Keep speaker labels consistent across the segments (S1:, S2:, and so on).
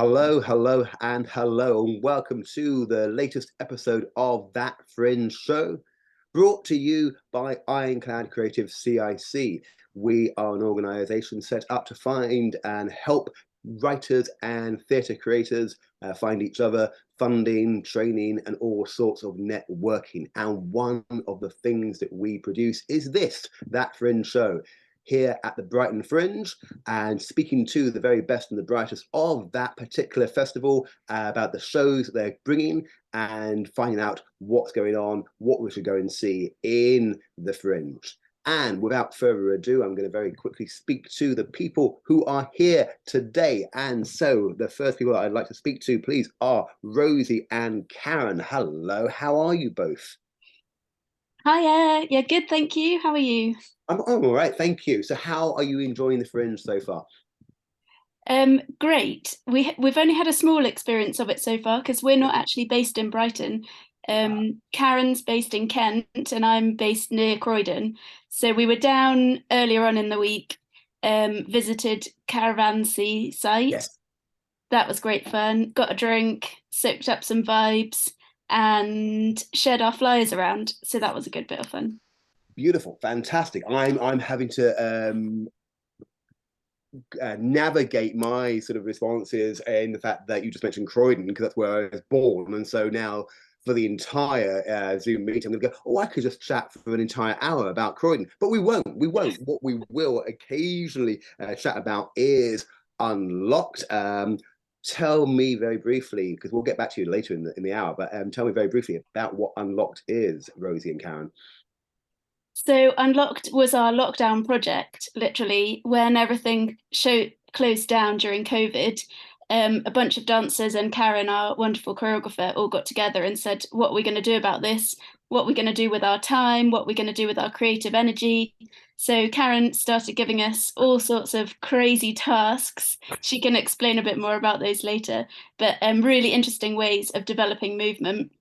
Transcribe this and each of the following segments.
S1: Hello, hello, and hello, and welcome to the latest episode of That Fringe Show, brought to you by Ironclad Creative CIC. We are an organisation set up to find and help writers and theatre creators find each other, funding, training, and all sorts of networking. And one of the things that we produce is this, That Fringe Show, here at the Brighton Fringe, and speaking to the very best and the brightest of that particular festival about the shows that they're bringing and finding out what's going on, what we should go and see in the Fringe. And without further ado, I'm going to very quickly speak to the people who are here today. And so the first people that I'd like to speak to, please, are Rosie and Karen. Hello, how are you both?
S2: Hiya, yeah, good, thank you. How are you?
S1: I'm all right, thank you. So how are you enjoying the Fringe so far?
S2: Great. We've only had a small experience of it so far because we're not actually based in Brighton. Karen's based in Kent and I'm based near Croydon. So we were down earlier on in the week, visited Caravanserai site.
S1: Yes.
S2: That was great fun. Got a drink, soaked up some vibes, and shared our flyers around. So that was a good bit of fun.
S1: Beautiful, fantastic. I'm having to navigate my sort of responses in the fact that you just mentioned Croydon because that's where I was born, and so now for the entire Zoom meeting, I'm going to go, oh, I could just chat for an entire hour about Croydon, but we won't. We won't. What we will occasionally chat about is Unlocked. Tell me very briefly, because we'll get back to you later in the hour, but tell me very briefly about what Unlocked is, Rosie and Karen.
S2: So Unlocked was our lockdown project, literally, when everything closed down during COVID. A bunch of dancers and Karen, our wonderful choreographer, all got together and said, what are we going to do about this? What are we going to do with our time? What are we going to do with our creative energy? So Karen started giving us all sorts of crazy tasks. She can explain a bit more about those later, but really interesting ways of developing movement.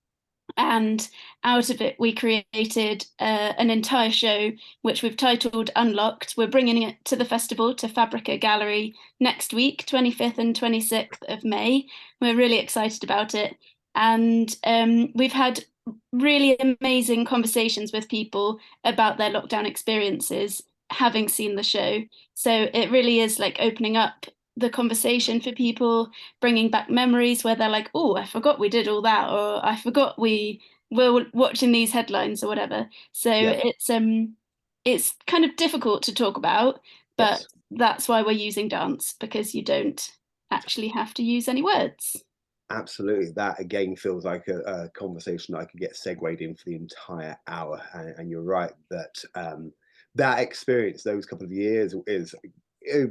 S2: And out of it, we created an entire show, which we've titled Unlocked. We're bringing it to the festival, to Fabrica Gallery next week, 25th and 26th of May. We're really excited about it. And we've had really amazing conversations with people about their lockdown experiences, having seen the show. So it really is like opening up the conversation for people, bringing back memories where they're like, oh, I forgot we did all that, or I forgot we were watching these headlines or whatever. So
S1: Yeah.
S2: it's kind of difficult to talk about, but
S1: Yes.
S2: that's why we're using dance, because you don't actually have to use any words.
S1: Absolutely. That again feels like a conversation I could get segued in for the entire hour. And you're right that that experience, those couple of years, is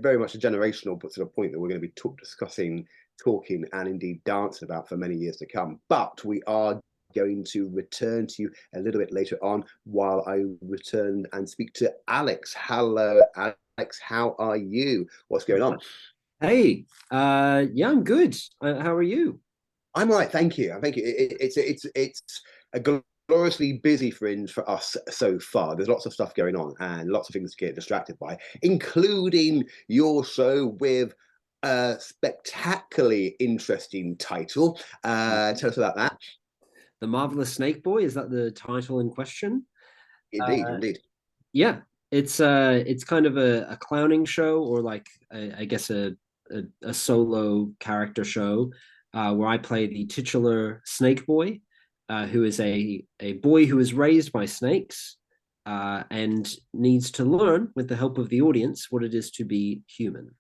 S1: very much a generational sort of point that we're going to be discussing, talking, and indeed dancing about for many years to come. But we are going to return to you a little bit later on while I return and speak to Alex. Hello, Alex. How are you? What's going on?
S3: Hey, yeah, I'm good. How are you?
S1: I'm all right, thank you. Thank you. It's a gloriously busy Fringe for us so far. There's lots of stuff going on and lots of things to get distracted by, including your show with a spectacularly interesting title. Tell us about that.
S3: The Marvellous Snake Boy, is that the title in question?
S1: Indeed, indeed.
S3: Yeah, it's kind of a clowning show, or like I guess a solo character show, where I play the titular Snake Boy, who is a boy who is raised by snakes, and needs to learn with the help of the audience what it is to be human.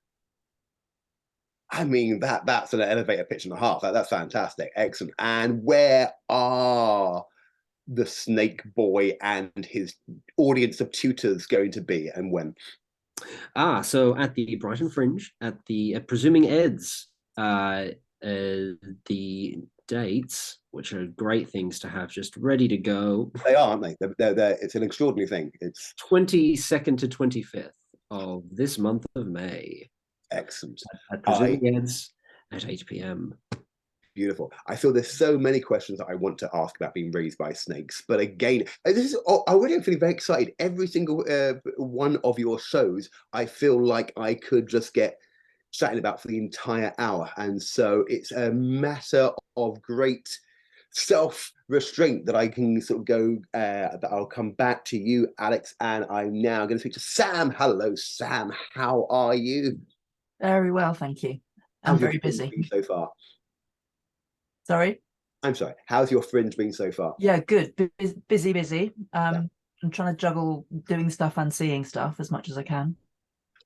S1: I mean, that's an elevator pitch and a half. That's fantastic. Excellent. And where are the Snake Boy and his audience of tutors going to be, and when?
S3: So at the Brighton Fringe, at Presuming Eds, the dates, which are great things to have just ready to go.
S1: They are, aren't they? It's an extraordinary thing. It's
S3: 22nd to 25th of this month of May.
S1: excellent.
S3: At Presuming Eds at 8 p.m.
S1: Beautiful. I feel there's so many questions that I want to ask about being raised by snakes. But again, this is already I'm feeling very excited. Every single one of your shows, I feel like I could just get chatting about for the entire hour. And so it's a matter of great self-restraint that I can sort of go, that I'll come back to you, Alex, and I'm now going to speak to Sam. Hello, Sam. How are you?
S4: Very well, thank you. I'm very busy
S1: so far.
S4: Sorry?
S1: I'm sorry. How's your Fringe been so far?
S4: Yeah, good. Busy. I'm trying to juggle doing stuff and seeing stuff as much as I can.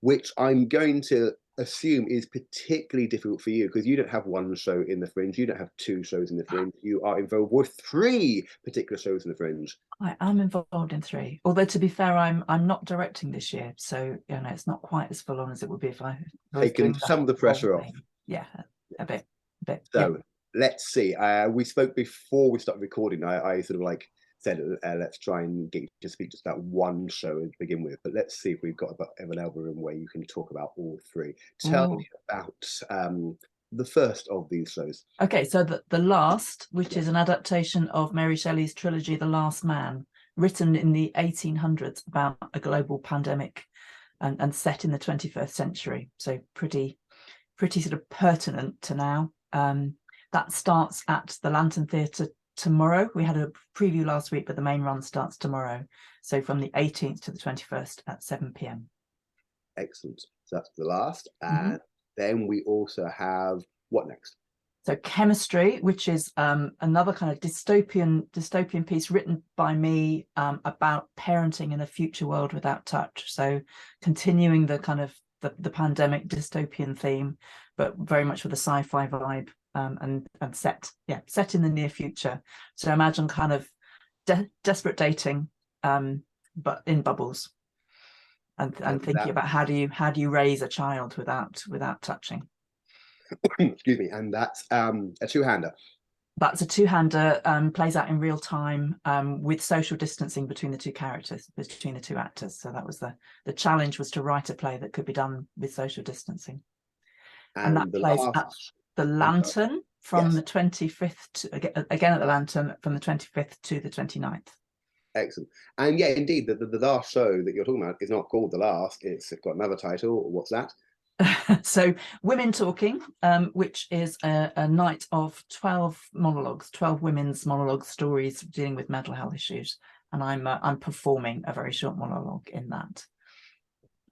S1: Which I'm going to assume is particularly difficult for you because you don't have one show in the Fringe, you don't have two shows in the Fringe, you are involved with three particular shows in the Fringe.
S4: I am involved in three, although to be fair, I'm not directing this year, so you know it's not quite as full on as it would be if I was
S1: taking some of the pressure off.
S4: Yeah, a bit.
S1: So let's see. We spoke before we started recording. I sort of like said, let's try and get you to speak just about one show to begin with. But let's see if we've got an album where you can talk about all three. Tell me about the first of these shows.
S4: Okay, so the last, which is an adaptation of Mary Shelley's trilogy, The Last Man, written in the 1800s about a global pandemic and set in the 21st century. So pretty sort of pertinent to now. That starts at the Lantern Theatre tomorrow. We had a preview last week, but the main run starts tomorrow. So from the 18th to the 21st at 7 p.m.
S1: Excellent. So that's the last. And then we also have what next?
S4: So Chemistry, which is another kind of dystopian piece written by me about parenting in a future world without touch. So continuing the kind of the pandemic dystopian theme, but very much with a sci-fi vibe. And set in the near future. So imagine kind of desperate dating, but in bubbles, and thinking about how do you raise a child without touching.
S1: Excuse me. And that's a two-hander.
S4: That's a two-hander. Plays out in real time with social distancing between the two characters, between the two actors. So that was the challenge, was to write a play that could be done with social distancing, and that plays at the Lantern from the 25th again at the Lantern from the 25th to the 29th.
S1: Excellent. And yeah, indeed, the last show that you're talking about is not called The Last. It's got another title. What's that?
S4: So Women Talking, which is a night of 12 women's monologue stories dealing with mental health issues, and I'm performing a very short monologue in that.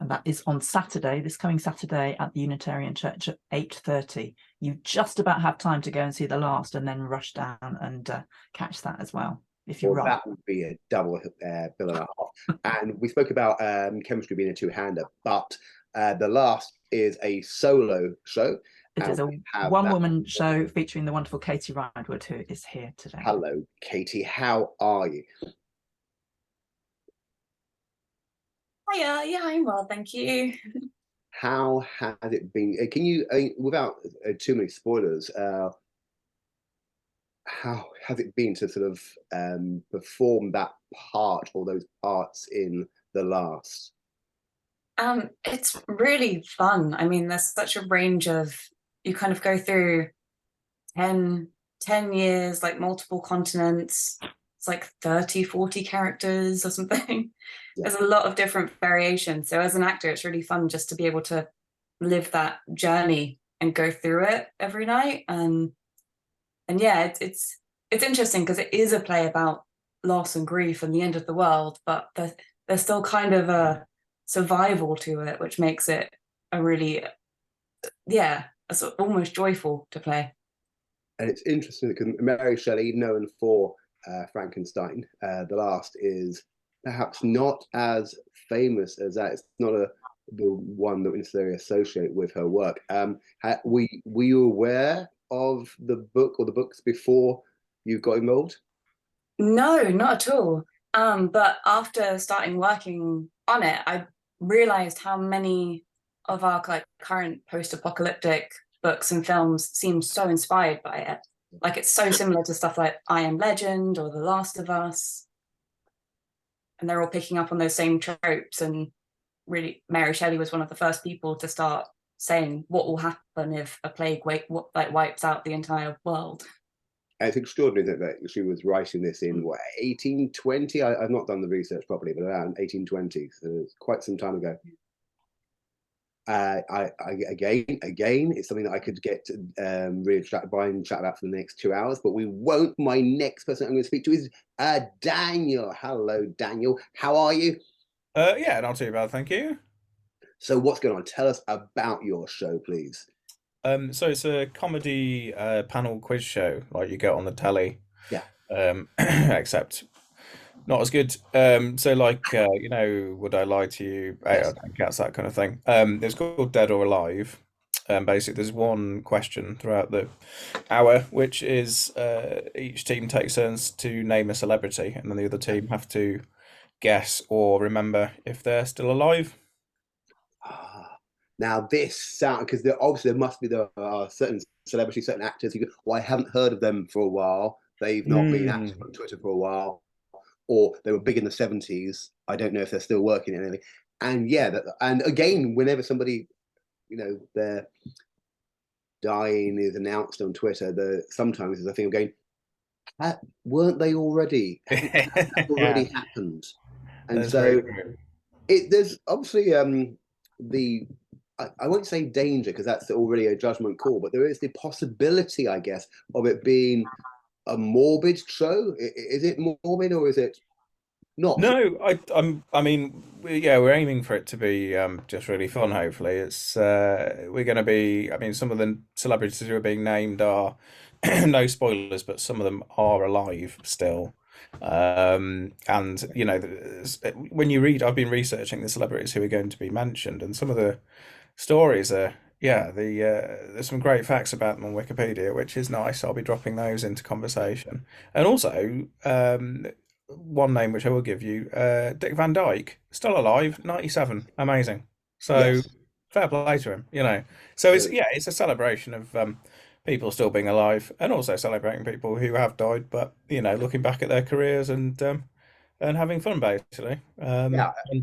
S4: And that is on Saturday, this coming Saturday at the Unitarian Church at 8:30. You just about have time to go and see The Last and then rush down and catch that as well, if you run.
S1: That would be a double bill and a half. And we spoke about Chemistry being a two-hander, but The Last is a solo show.
S4: It is a one-woman show featuring the wonderful Katie Rydwood, who is here today.
S1: Hello, Katie. How are you?
S5: Hiya, yeah, I'm well, thank you.
S1: How has it been? Can you, without too many spoilers, how has it been to sort of perform that part or those parts in The Last?
S5: It's really fun. I mean, there's such a range of, you kind of go through 10 years, like multiple continents. It's like 30, 40 characters or something. Yeah. There's a lot of different variations. So as an actor, it's really fun just to be able to live that journey and go through it every night. And yeah, it's interesting because it is a play about loss and grief and the end of the world, but there's still kind of a survival to it, which makes it a really, a sort of almost joyful to play.
S1: And it's interesting because Mary Shelley, known for Frankenstein, The Last, is perhaps not as famous as that. It's not the one that we necessarily associate with her work. Were you aware of the book or the books before you got involved?
S5: No, not at all. But after starting working on it, I realized how many of our current post-apocalyptic books and films seem so inspired by it. Like, it's so similar to stuff like I Am Legend or The Last of Us. And they're all picking up on those same tropes. And really, Mary Shelley was one of the first people to start saying what will happen if a plague wipes out the entire world.
S1: It's extraordinary that she was writing this in, what, 1820? I've not done the research properly, but around 1820, so it's quite some time ago. Again, it's something that I could get really distracted by and chat about for the next 2 hours, but we won't. My next person I'm going to speak to is Daniel. Hello, Daniel. How are you?
S6: Yeah, not too bad, thank you.
S1: So what's going on? Tell us about your show, please.
S6: So it's a comedy panel quiz show like you get on the telly.
S1: Yeah.
S6: Except not as good. So like Would I Lie to You?
S1: Yes.
S6: I think that's that kind of thing. It's called Dead or Alive. Basically, there's one question throughout the hour, which is each team takes turns to name a celebrity, and then the other team have to guess or remember if they're still alive.
S1: Now this sound, because obviously there are certain celebrities, certain actors who well, I haven't heard of them for a while. They've not been active on Twitter for a while, or they were big in the 70s. I don't know if they're still working in anything. And yeah, and again, whenever somebody, their dying is announced on Twitter, sometimes there's a thing of going, weren't they already? That already happened. And
S6: That's
S1: so
S6: very
S1: there's obviously I won't say danger because that's already a judgment call, but there is the possibility, I guess, of it being a morbid show. Is it morbid or is it not?
S6: No, I mean, we're aiming for it to be just really fun. Hopefully, it's we're going to be. I mean, some of the celebrities who are being named are no spoilers, but some of them are alive still. And when you read, I've been researching the celebrities who are going to be mentioned, and some of the stories are. Yeah, there's some great facts about them on Wikipedia, which is nice. I'll be dropping those into conversation, and also one name which I will give you, Dick Van Dyke, still alive, 97, amazing. So
S1: Yes.
S6: fair play to him. So it's a celebration of people still being alive, and also celebrating people who have died, but looking back at their careers and having fun basically.
S1: I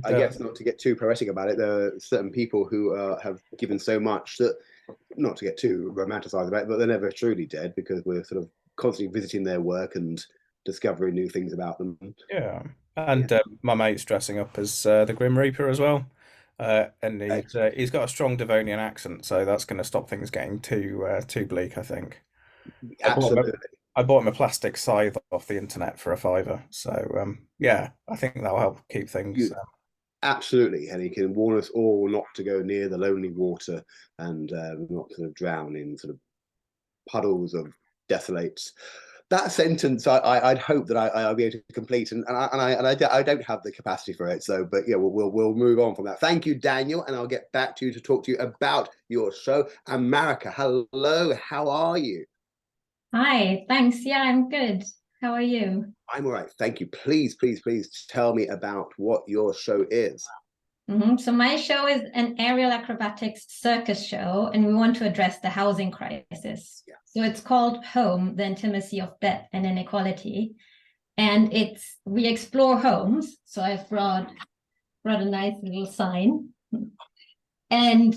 S1: guess not to get too poetic about it, there are certain people who have given so much that, not to get too romanticized about it, but they're never truly dead because we're sort of constantly visiting their work and discovering new things about them.
S6: Yeah, and my mate's dressing up as the Grim Reaper as well, and he's got a strong Devonian accent, so that's going to stop things getting too bleak, I think.
S1: Absolutely.
S6: I bought him a plastic scythe off the internet for £5, so I think that'll help keep things.
S1: Absolutely, and he can warn us all not to go near the lonely water and not sort of drown in sort of puddles of desolates. That sentence, I'd hope that I'll be able to complete, and I don't have the capacity for it. So, but yeah, we'll move on from that. Thank you, Daniel, and I'll get back to you to talk to you about your show. And Marika, hello, how are you?
S7: Hi, thanks. Yeah, I'm good. How are you?
S1: I'm all right, thank you. Please tell me about what your show is.
S7: So my show is an aerial acrobatics circus show, and we want to address the housing crisis.
S1: Yeah.
S7: So it's called Home, the Intimacy of Death and Inequality. And we explore homes. So I've brought a nice little sign. And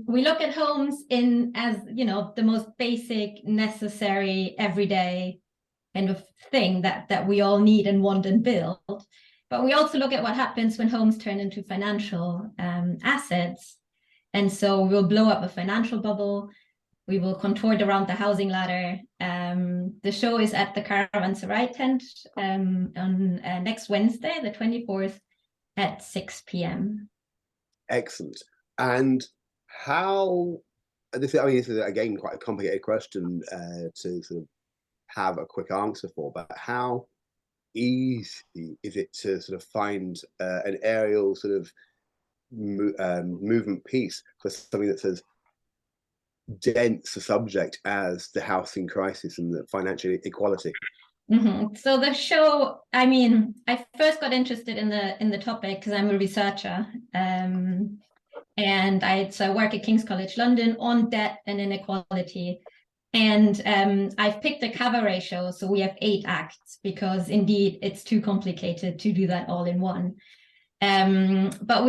S7: we look at homes as the most basic, necessary, everyday kind of thing that we all need and want and build. But we also look at what happens when homes turn into financial assets. And so we'll blow up a financial bubble. We will contort around the housing ladder. The show is at the Caravanserai tent on next Wednesday, the 24th at 6 p.m.
S1: Excellent. And how, this is again quite a complicated question to sort of have a quick answer for, but how easy is it to sort of find an aerial sort of movement piece for something that's as dense a subject as the housing crisis and the financial equality?
S7: So the show, I first got interested in the topic because I'm a researcher, and I work at King's College London on debt and inequality. And I've picked a cabaret show, so we have 8 acts because indeed it's too complicated to do that all in one. But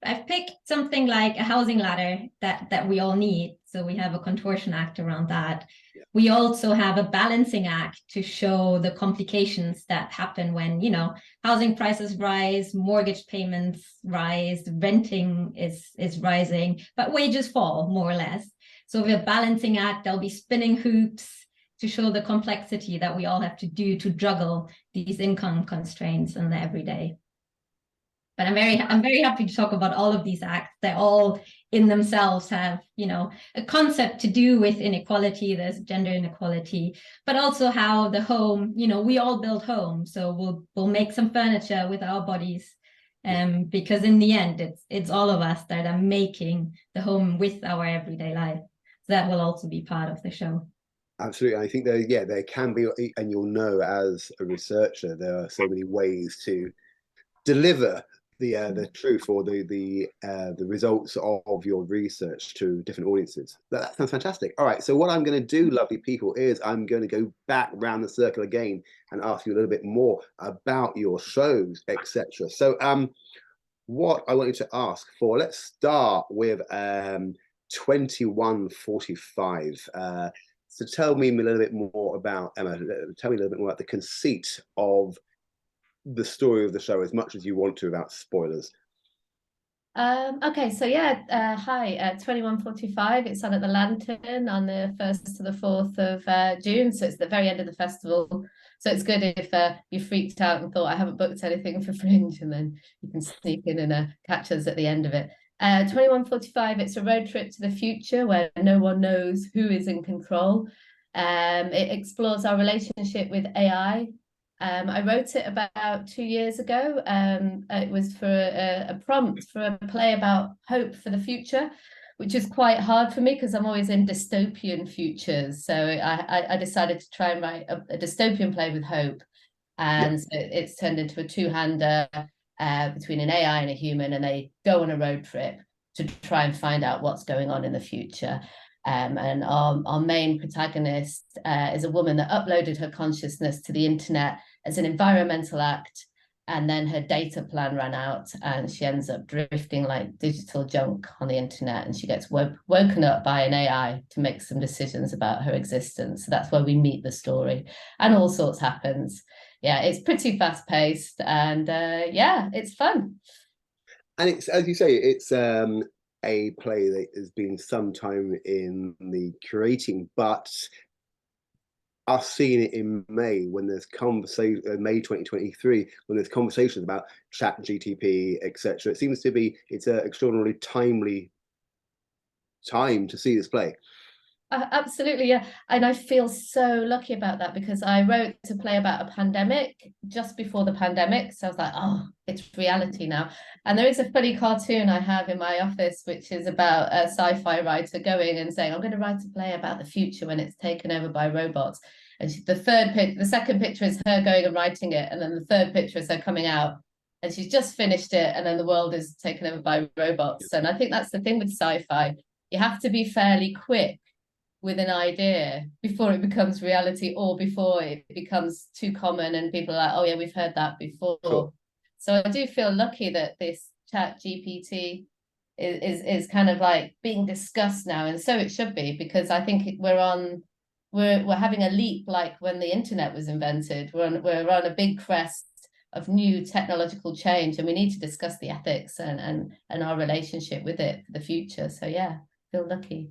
S7: I've picked something like a housing ladder that we all need. So we have a contortion act around that.
S1: Yeah.
S7: We also have a balancing act to show the complications that happen when, you know, housing prices rise, mortgage payments rise, renting is rising, but wages fall more or less. So we have a balancing act, there'll be spinning hoops to show the complexity that we all have to do to juggle these income constraints in the everyday. But I'm very happy to talk about all of these acts. They all in themselves have, you know, a concept to do with inequality. There's gender inequality, but also how the home, you know, we all build homes. So we'll make some furniture with our bodies. Because in the end, it's all of us that are making the home with our everyday life. So that will also be part of the show.
S1: Absolutely. I think there can be, and you'll know as a researcher, there are so many ways to deliver the truth or the results of your research to different audiences. That sounds fantastic. All right, so what I'm going to do, lovely people, is I'm going to go back round the circle again and ask you a little bit more about your shows, etc. So what I want you to ask for, let's start with 2145. So tell me a little bit more about, Emma, tell me a little bit more about the conceit of the story of the show, as much as you want to, without spoilers.
S8: Okay, so yeah, hi, 2145. It's on at the Lantern on the 1st to the 4th of June, so it's the very end of the festival. So it's good if you freaked out and thought I haven't booked anything for Fringe, and then you can sneak in and catch us at the end of it. 2145, it's a road trip to the future where no one knows who is in control. It explores our relationship with AI. I wrote it about 2 years ago. It was for a prompt for a play about hope for the future, which is quite hard for me because I'm always in dystopian futures. So I decided to try and write a dystopian play with hope. And so it's turned into a two-hander between an AI and a human, and they go on a road trip to try and find out what's going on in the future. And our main protagonist is a woman that uploaded her consciousness to the internet as an environmental act, and then her data plan ran out and she ends up drifting like digital junk on the internet, and she gets woken up by an AI to make some decisions about her existence. So that's where we meet the story, and all sorts happens. Yeah, it's pretty fast paced, and yeah, it's fun.
S1: And it's, as you say, it's a play that has been some time in the creating, but I've seen it in May when there's conversation, May 2023, when there's conversations about chat GTP, etc. It seems to be, it's an extraordinarily timely time to see this play.
S8: Absolutely, yeah. And I feel so lucky about that because I wrote a play about a pandemic just before the pandemic. So I was like, oh, it's reality now. And there is a funny cartoon I have in my office, which is about a sci-fi writer going and saying, I'm going to write a play about the future when it's taken over by robots. And the second picture is her going and writing it. And then the third picture is her coming out. And she's just finished it. And then the world is taken over by robots. And I think that's the thing with sci-fi. You have to be fairly quick with an idea before it becomes reality, or before it becomes too common and people are like, oh yeah, we've heard that before. Cool. So I do feel lucky that this chat GPT is kind of like being discussed now, and so it should be, because I think we're having a leap like when the internet was invented. We're on a big crest of new technological change, and we need to discuss the ethics and our relationship with it for the future. So yeah, I feel lucky.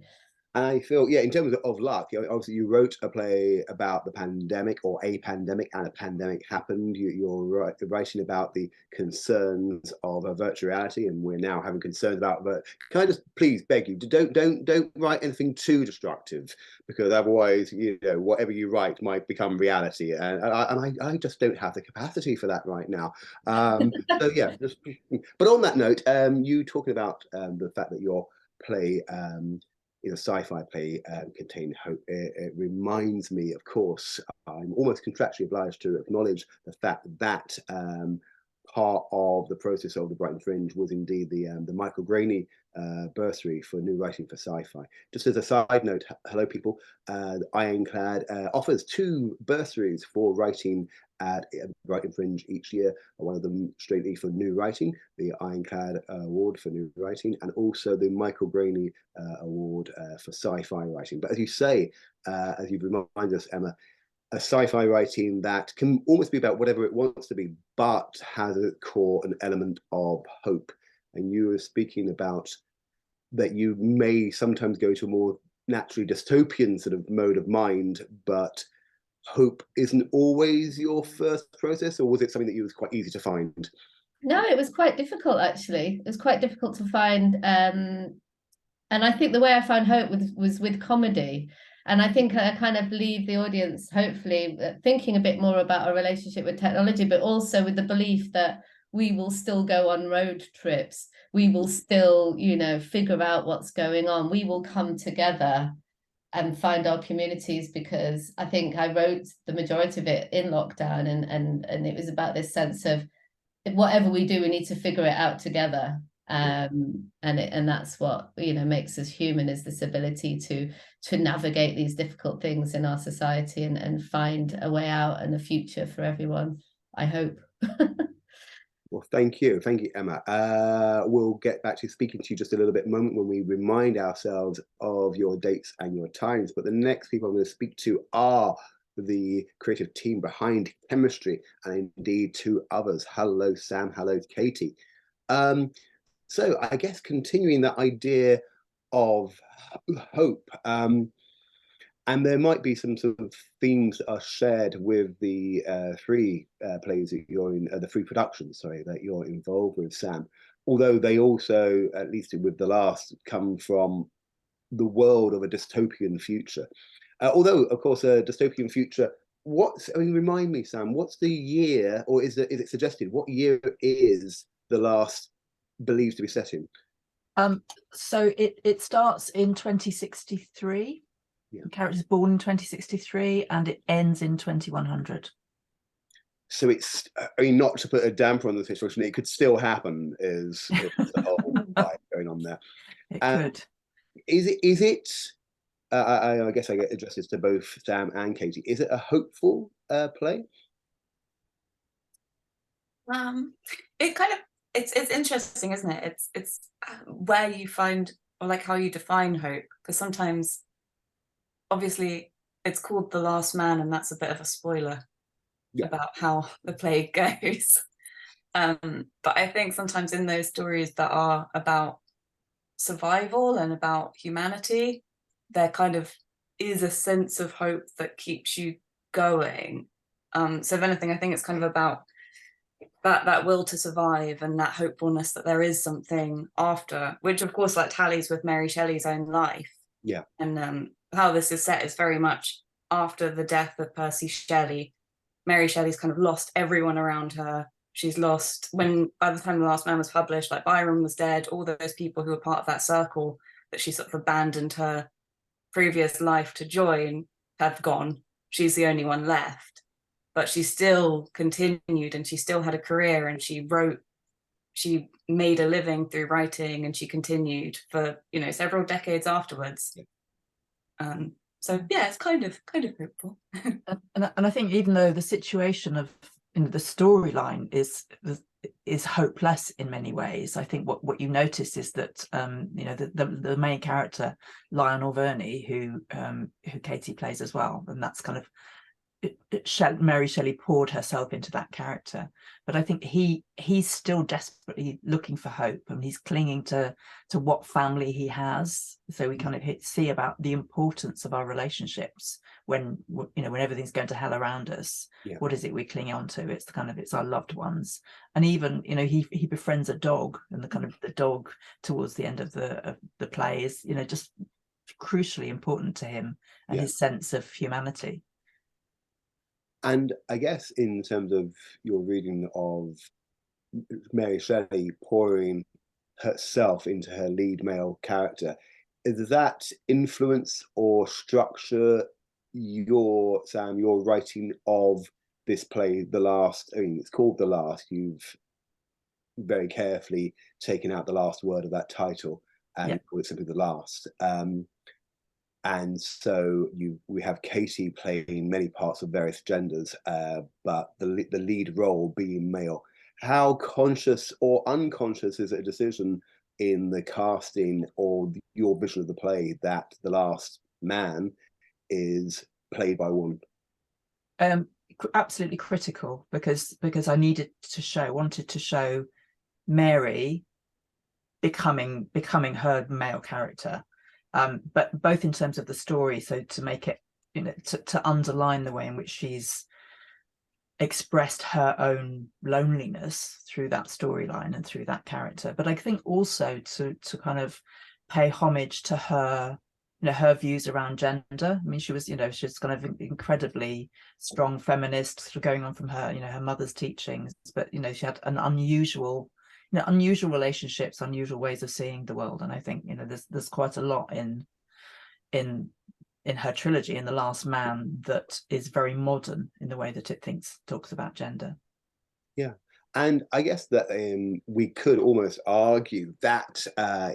S1: And I feel, yeah, in terms of luck, obviously you wrote a play about the pandemic, or a pandemic, and a pandemic happened. You're writing about the concerns of a virtual reality, and we're now having concerns about. But can I just please beg you, don't write anything too destructive, because otherwise, you know, whatever you write might become reality, and I just don't have the capacity for that right now. So yeah, but on that note, you talking about the fact that your play. In a sci-fi play contain hope. It reminds me, of course, I'm almost contractually obliged to acknowledge the fact that part of the process of the Brighton Fringe was indeed the Michael Graney Bursary for new writing for sci-fi. Just as a side note, hello people, Ironclad offers 2 bursaries for writing at Brighton Fringe each year. One of them straightly for new writing, the Ironclad Award for new writing, and also the Michael Graney Award for sci-fi writing. But as you say, as you've reminded us, Emma, a sci-fi writing that can almost be about whatever it wants to be, but has at core an element of hope. And you were speaking about that you may sometimes go to a more naturally dystopian sort of mode of mind, but hope isn't always your first process, or was it something that you was quite easy to find?
S8: No, it was quite difficult actually. It was quite difficult to find, and I think the way I found hope was with comedy. And I think I kind of leave the audience hopefully thinking a bit more about our relationship with technology, but also with the belief that we will still go on road trips. We will still, you know, figure out what's going on. We will come together and find our communities, because I think I wrote the majority of it in lockdown, and it was about this sense of whatever we do, we need to figure it out together. And that's what, you know, makes us human, is this ability to navigate these difficult things in our society and find a way out and a future for everyone, I hope.
S1: Well, thank you, Emma. We'll get back to speaking to you just a little bit moment when we remind ourselves of your dates and your times. But the next people I'm going to speak to are the creative team behind Chemistry, and indeed 2 others. Hello, Sam. Hello, Katie. So I guess continuing that idea of hope, and there might be some sort of themes that are shared with the 3 plays that you're in, the 3 productions, sorry, that you're involved with, Sam. Although they also, at least with the last, come from the world of a dystopian future. Although, of course, a dystopian future. Remind me, Sam. What's the year, or is it suggested? What year is the last believed to be set in?
S4: So it starts in 2063.
S1: Yeah.
S4: The character's born in 2063, and it ends in 2100.
S1: So it's, I mean, not to put a damper on the situation, it could still happen, is the whole vibe going on there.
S4: It could.
S1: Is it I guess I get addresses to both Sam and Katie. Is it a hopeful play?
S5: It kind of, it's interesting, isn't it? It's where you find, or like how you define hope, because sometimes obviously it's called The Last Man, and that's a bit of a spoiler about how the play goes. But I think sometimes in those stories that are about survival and about humanity, there kind of is a sense of hope that keeps you going. So if anything, I think it's kind of about that will to survive and that hopefulness that there is something after, which of course like tallies with Mary Shelley's own life.
S1: Yeah.
S5: And how this is set is very much after the death of Percy Shelley. Mary Shelley's kind of lost everyone around her. She's lost, by the time The Last Man was published, like Byron was dead, all those people who were part of that circle that she sort of abandoned her previous life to join have gone. She's the only one left, but she still continued, and she still had a career, and she made a living through writing, and she continued for, you know, several decades afterwards. So yeah, it's kind of hopeful.
S4: and I think even though the situation of, you know, the storyline is hopeless in many ways, I think what you notice is that you know, the main character Lionel Verney, who Katie plays as well, and that's kind of Mary Shelley poured herself into that character, but I think he's still desperately looking for hope, and he's clinging to what family he has. So we kind of see about the importance of our relationships when, you know, when everything's going to hell around us. What is it we cling on to? It's our loved ones. And even, you know, he befriends a dog, and the dog towards the end of the play is, you know, just crucially important to him and his sense of humanity.
S1: And I guess in terms of your reading of Mary Shelley pouring herself into her lead male character, does that influence or structure your writing of this play, The Last? I mean, it's called The Last. You've very carefully taken out the last word of that title and call it simply The Last. And so we have Katie playing many parts of various genders, but the lead role being male. How conscious or unconscious is it a decision in the casting or your vision of the play that the last man is played by a woman?
S4: Absolutely critical, because I wanted to show Mary becoming her male character, but both in terms of the story, so to make it, to underline the way in which she's expressed her own loneliness through that storyline and through that character, but I think also to kind of pay homage to her, her views around gender. I mean, she was kind of incredibly strong feminist, sort of going on from her, her mother's teachings, but she had an unusual relationships, unusual ways of seeing the world, and I think there's quite a lot in her trilogy, in The Last Man, that is very modern in the way that it talks about gender.
S1: Yeah, and I guess that we could almost argue that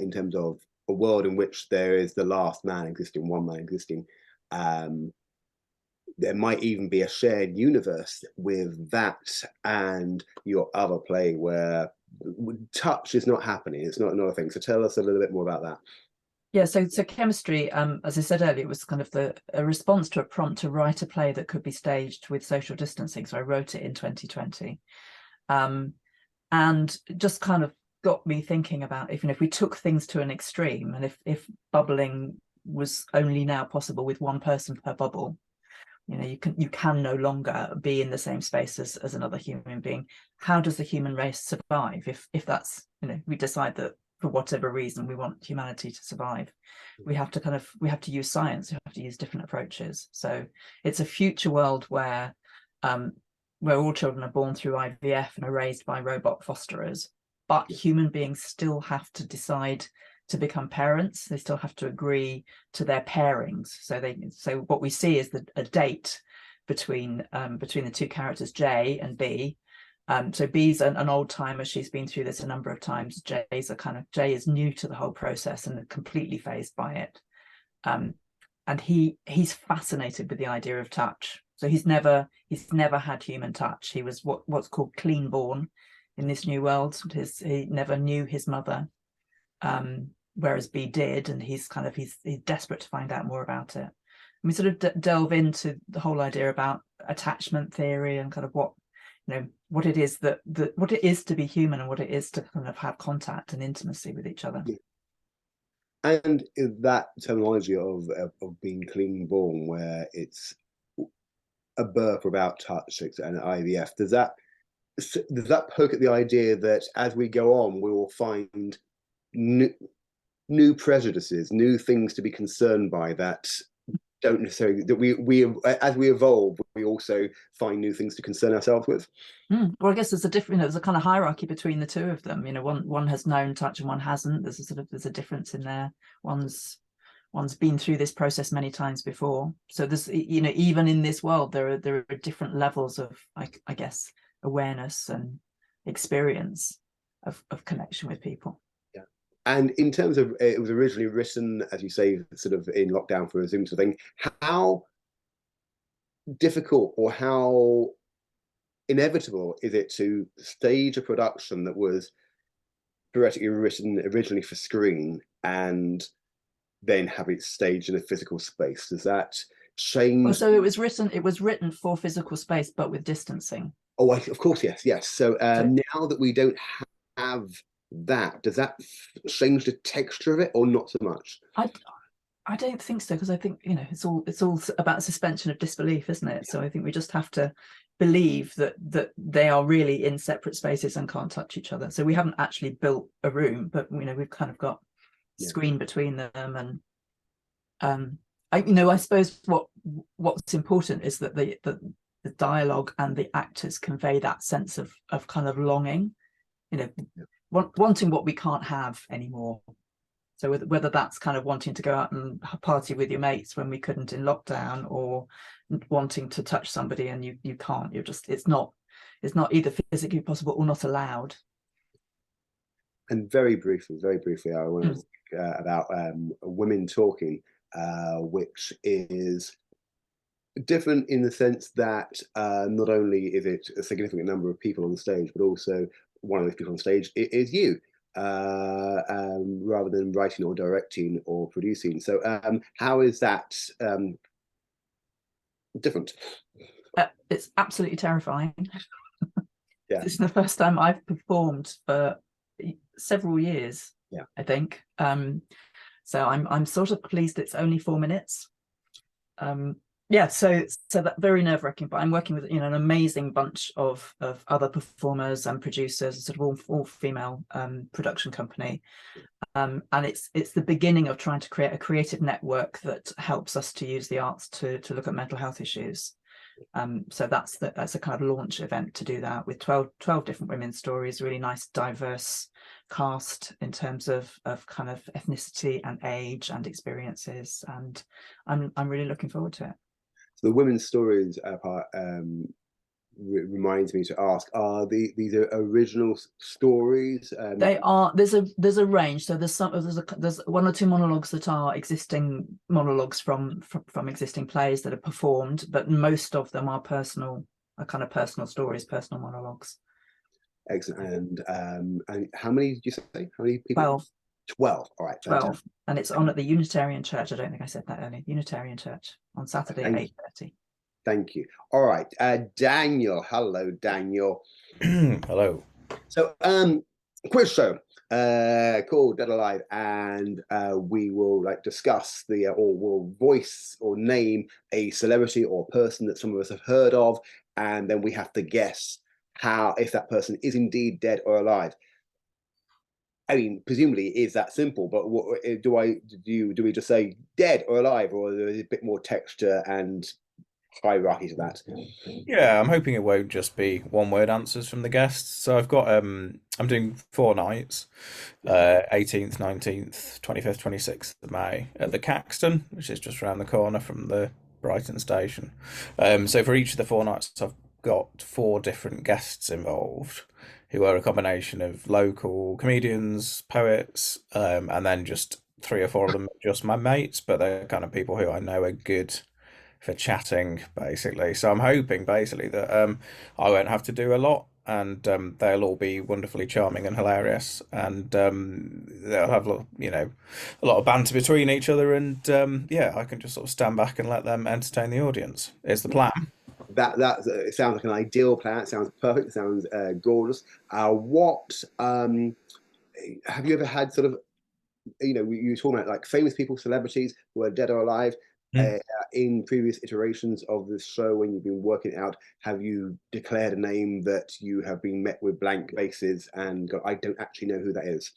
S1: in terms of a world in which there is the last man existing, one man existing, there might even be a shared universe with that and your other play where touch is not happening. It's not another thing. So tell us a little bit more about that.
S4: Yeah, so chemistry, as I said earlier, it was kind of a response to a prompt to write a play that could be staged with social distancing. So I wrote it in 2020, and just kind of got me thinking about if we took things to an extreme, and if bubbling was only now possible with one person per bubble, you can no longer be in the same space as another human being. How does the human race survive if that's, we decide that for whatever reason we want humanity to survive? We have to use science, we have to use different approaches. So it's a future world where all children are born through IVF and are raised by robot fosterers, but human beings still have to decide to become parents. They still have to agree to their pairings. So what we see is a date between the two characters, J and B. So B's an old timer. She's been through this a number of times. J is new to the whole process and completely fazed by it. And he's fascinated with the idea of touch. So he's never had human touch. He was what's called clean born in this new world. He never knew his mother, whereas B did, and he's desperate to find out more about it. And we sort of delve into the whole idea about attachment theory and kind of what it is what it is to be human and what it is to kind of have contact and intimacy with each other.
S1: And that terminology of being clean born, where it's a birth without touch and IVF, does that poke at the idea that as we go on, we will find new prejudices, new things to be concerned by that don't necessarily, that we as we evolve, we also find new things to concern ourselves with?
S4: Well, I guess there's a kind of hierarchy between the two of them. One has known touch and one hasn't. There's a difference in there. One's been through this process many times before. So there's, even in this world, there are different levels of, I guess, awareness and experience of connection with people.
S1: Yeah. And in terms of, it was originally written, as you say, sort of in lockdown for a Zoom sort of thing. How difficult or how inevitable is it to stage a production that was theoretically written originally for screen and then have it staged in a physical space? Does that change?
S4: Well, so it was written for physical space, but with distancing.
S1: Oh, of course, yes. So now that we don't have that, does that change the texture of it or not so much?
S4: I don't think so, because I think it's all about suspension of disbelief, isn't it? So I think we just have to believe that they are really in separate spaces and can't touch each other. So we haven't actually built a room, but we've kind of got screen between them, and I suppose what's important is that the dialogue and the actors convey that sense of kind of longing, wanting what we can't have anymore. So whether that's kind of wanting to go out and party with your mates when we couldn't in lockdown, or wanting to touch somebody and you can't, it's not either physically possible or not allowed.
S1: And very briefly, I want to speak about women talking, which is different in the sense that not only is it a significant number of people on the stage, but also one of those people on stage is you, rather than writing or directing or producing. So how is that different?
S4: It's absolutely terrifying.
S1: Yeah.
S4: This is the first time I've performed for several years.
S1: Yeah,
S4: I think. So I'm sort of pleased it's only 4 minutes. Yeah, so that very nerve-wracking, but I'm working with an amazing bunch of other performers and producers, sort of all female production company, and it's the beginning of trying to create a creative network that helps us to use the arts to look at mental health issues. So that's a kind of launch event to do that, with 12 different women's stories, really nice diverse cast in terms of kind of ethnicity and age and experiences, and I'm really looking forward to it.
S1: So the women's stories part reminds me to ask: are these are original stories?
S4: They are. There's a range. So there's 1 or 2 monologues that are existing monologues from existing plays that are performed, but most of them are kind of personal stories, personal monologues.
S1: Excellent. And how many did you say? How many people?
S4: 12.
S1: 12. All right.
S4: 12. And it's on at the Unitarian Church. I don't think I said that earlier. Unitarian Church on Saturday at 8:30.
S1: Thank you. All right. Daniel. Hello, Daniel.
S6: Hello.
S1: So, quiz show called Dead or Alive, and we will discuss or we'll voice or name a celebrity or person that some of us have heard of, and then we have to guess if that person is indeed dead or alive. I mean, presumably it is that simple, but do we just say dead or alive, or is there a bit more texture and hierarchy to that?
S6: Yeah, I'm hoping it won't just be one-word answers from the guests. So I've got I'm doing 4 nights, 18th, 19th, 25th, 26th of May at the Caxton, which is just around the corner from the Brighton station. So for each of the 4 nights, I've got 4 different guests involved, who are a combination of local comedians, poets, and then just 3 or 4 of them are just my mates, but they're kind of people who I know are good for chatting, basically. So I'm hoping basically that I won't have to do a lot, and they'll all be wonderfully charming and hilarious, and they'll have a lot of banter between each other, and yeah, I can just sort of stand back and let them entertain the audience is the plan.
S1: That it sounds like an ideal plan. It sounds perfect. It sounds gorgeous. What have you ever had sort of, you were talking about famous people, celebrities who are dead or alive, in previous iterations of this show when you've been working it out? Have you declared a name that you have been met with blank faces and go, I don't actually know who that is?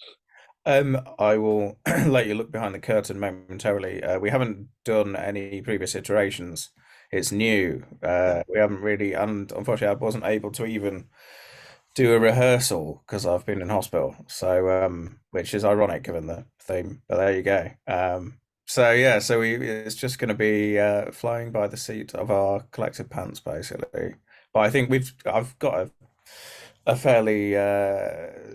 S6: I will let you look behind the curtain momentarily. We haven't done any previous iterations. It's new. We haven't really, and unfortunately I wasn't able to even do a rehearsal because I've been in hospital. So which is ironic given the theme, but there you go. So yeah, it's just going to be flying by the seat of our collective pants, basically. But I think I've got a fairly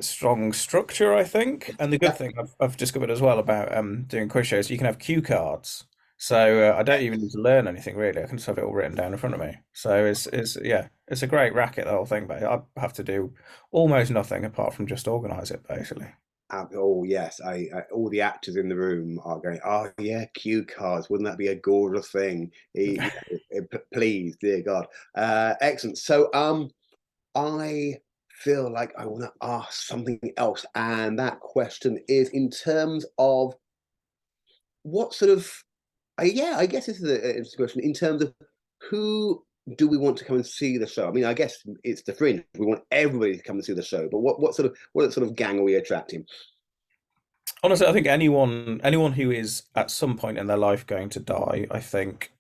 S6: strong structure, I think. And the good thing I've discovered as well about doing quiz shows, you can have cue cards. So I don't even need to learn anything really. I can just have it all written down in front of me. So it's a great racket, the whole thing. But I have to do almost nothing apart from just organise it, basically.
S1: Oh yes, I all the actors in the room are going, oh yeah, cue cards, wouldn't that be a gorgeous thing? Please, dear God. Excellent. So I feel like I want to ask something else, and that question is in terms of what sort of I guess this is a interesting question in terms of who do we want to come and see the show? I mean, I guess it's the Fringe. We want everybody to come and see the show, but what sort of gang are we attracting?
S6: Honestly, I think anyone who is at some point in their life going to die, I think.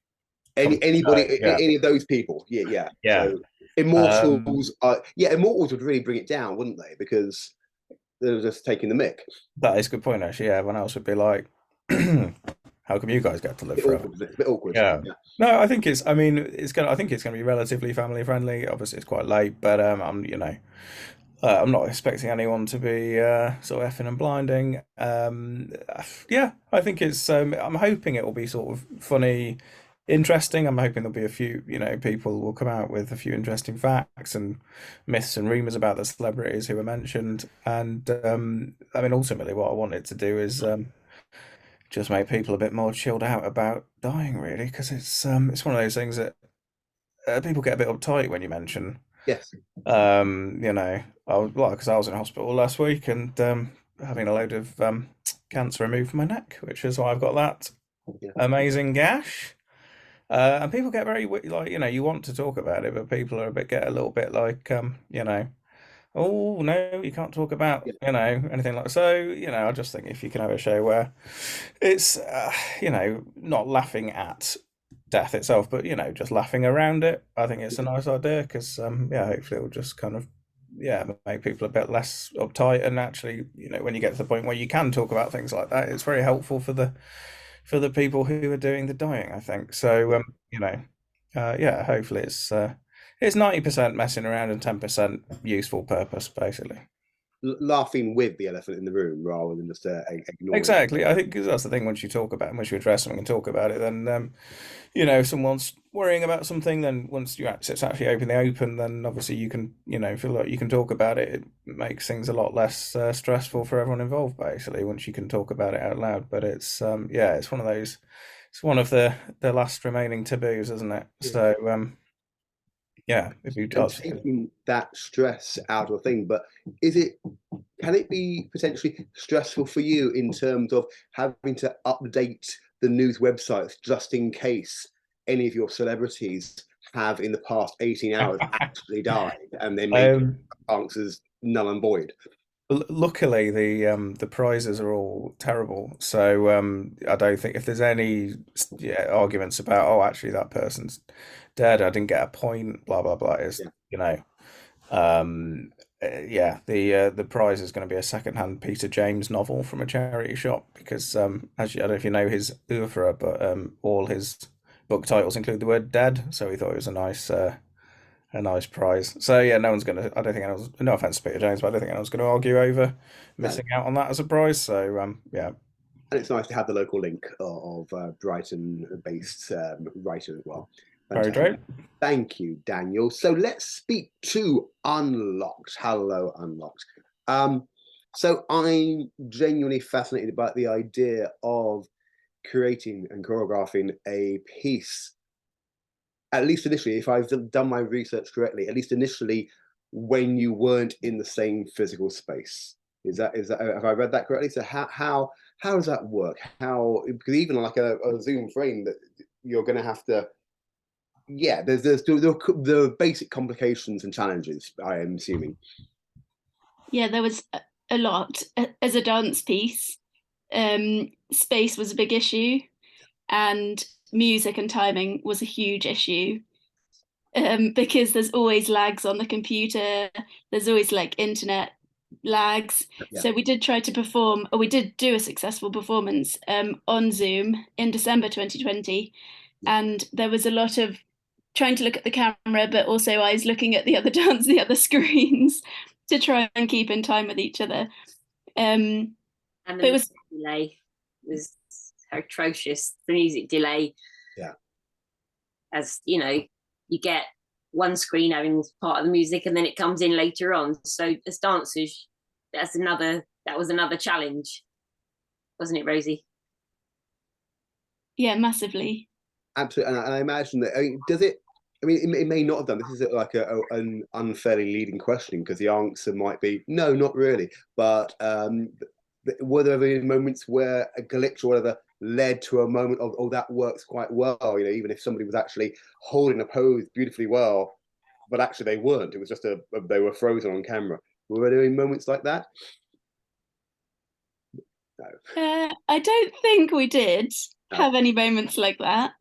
S1: Anybody, any of those people, yeah. So, Immortals, Immortals would really bring it down, wouldn't they? Because they're just taking the mick.
S6: That is a good point, actually. Yeah, everyone else would be like, how come you guys get to live forever?
S1: It's a bit awkward.
S6: Yeah. No, I think I think it's gonna be relatively family friendly. Obviously, it's quite late, but I'm not expecting anyone to be sort of effing and blinding. Yeah, I think it's. I'm hoping it will be sort of funny, interesting. I'm hoping there'll be a few, people will come out with a few interesting facts and myths and rumors about the celebrities who were mentioned. And I mean, ultimately, what I wanted to do is just make people a bit more chilled out about dying, really, because it's one of those things that people get a bit uptight when you mention.
S1: Yes.
S6: Because I was in hospital last week and having a load of cancer removed from my neck, which is why I've got that amazing gash. And people get very like, you want to talk about it, but people get a little bit like, oh no, you can't talk about, anything like so. I just think if you can have a show where it's, not laughing at death itself, but just laughing around it, I think it's a nice idea because hopefully it'll just kind of make people a bit less uptight, and actually when you get to the point where you can talk about things like that, it's very helpful for the people who are doing the dying, I think. So hopefully it's 90% messing around and 10% useful purpose, basically.
S1: Laughing with the elephant in the room rather than just ignoring.
S6: Exactly. I think that's the thing. Once you address something and talk about it, then if someone's worrying about something, then once it's actually open, then obviously you can feel like you can talk about it. It makes things a lot less stressful for everyone involved, basically, once you can talk about it out loud. But it's it's one of those. It's one of the last remaining taboos, isn't it?
S1: Yeah.
S6: So if you
S1: taking that stress out of the thing, but can it be potentially stressful for you in terms of having to update the news websites just in case any of your celebrities have in the past 18 hours actually died, and then make answers null and void?
S6: Luckily, the prizes are all terrible, so I don't think if there's any arguments about actually that person's dead, I didn't get a point, blah blah blah. Is the prize is going to be a secondhand Peter James novel from a charity shop because as I don't know if you know his oeuvre, but all his book titles include the word dead, so we thought it was a nice prize. So no one's gonna. I don't think anyone's. No offense to Peter James, but I don't think anyone's going to argue over missing out on that as a prize. So
S1: and it's nice to have the local link of Brighton-based writer as well.
S6: Very great.
S1: Thank you, Daniel. So let's speak to Unlocked. Hello, Unlocked. So I'm genuinely fascinated about the idea of creating and choreographing a piece. At least initially, if I've done my research correctly, at least initially, when you weren't in the same physical space. Is that have I read that correctly? So how does that work? Because even like a Zoom frame that you're going to have to. Yeah, there's the basic complications and challenges, I am assuming.
S2: Yeah, there was a lot. As a dance piece, space was a big issue, and music and timing was a huge issue, because there's always lags on the computer. There's always like internet lags. Yeah. So we did try to perform, or we did do a successful performance on Zoom in December 2020, and there was a lot of trying to look at the camera, but also eyes looking at the other screens to try and keep in time with each other.
S9: And the music delay was atrocious. The music delay, as you know, you get one screen having part of the music, and then it comes in later on. So as dancers, that was another challenge, wasn't it, Rosie?
S2: Yeah, massively.
S1: Absolutely, and I imagine that. It may not have done. This is like an unfairly leading question because the answer might be no, not really. But were there any moments where a glitch or whatever led to a moment of, oh, that works quite well? Even if somebody was actually holding a pose beautifully well, but actually they weren't. It was just they were frozen on camera. Were there any moments like that?
S2: No. I don't think we did have any moments like that.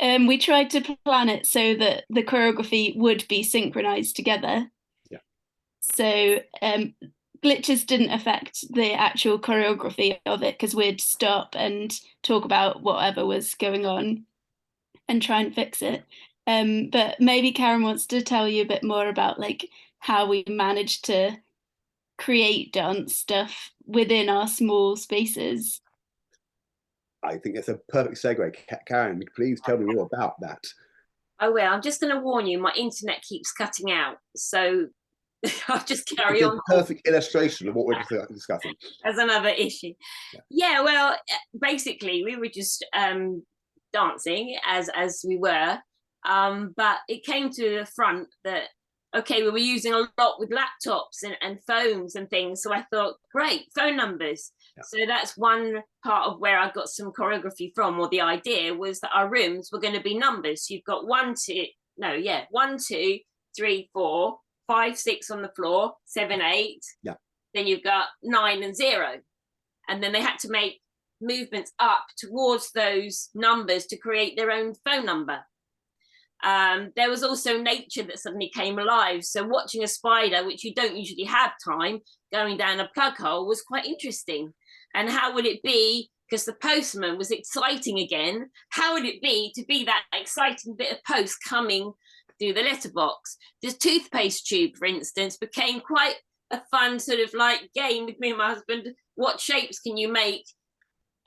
S2: We tried to plan it so that the choreography would be synchronized together.
S1: Yeah.
S2: So glitches didn't affect the actual choreography of it because we'd stop and talk about whatever was going on and try and fix it. But maybe Karen wants to tell you a bit more about like how we managed to create dance stuff within our small spaces.
S1: I think it's a perfect segue. Karen, please tell me more about that.
S9: Oh, well, I'm just going to warn you, my internet keeps cutting out. So I'll just carry
S1: It's
S9: on.
S1: a perfect illustration of what we're discussing.
S9: As another issue. Yeah, well, basically, we were just dancing as we were. But it came to the front that, okay, we were using a lot with laptops and phones and things. So I thought, great, phone numbers. Yeah. So that's one part of where I got some choreography from, or the idea was that our rooms were going to be numbers. So you've got 1, 2, 3, 4, 5, 6 on the floor, 7, 8.
S1: Yeah.
S9: Then you've got 9 and 0. And then they had to make movements up towards those numbers to create their own phone number. There was also nature that suddenly came alive. So watching a spider, which you don't usually have time, going down a plug hole was quite interesting. And how would it be, because the postman was exciting again, how would it be to be that exciting bit of post coming through the letterbox? The toothpaste tube, for instance, became quite a fun sort of like game with me and my husband. What shapes can you make?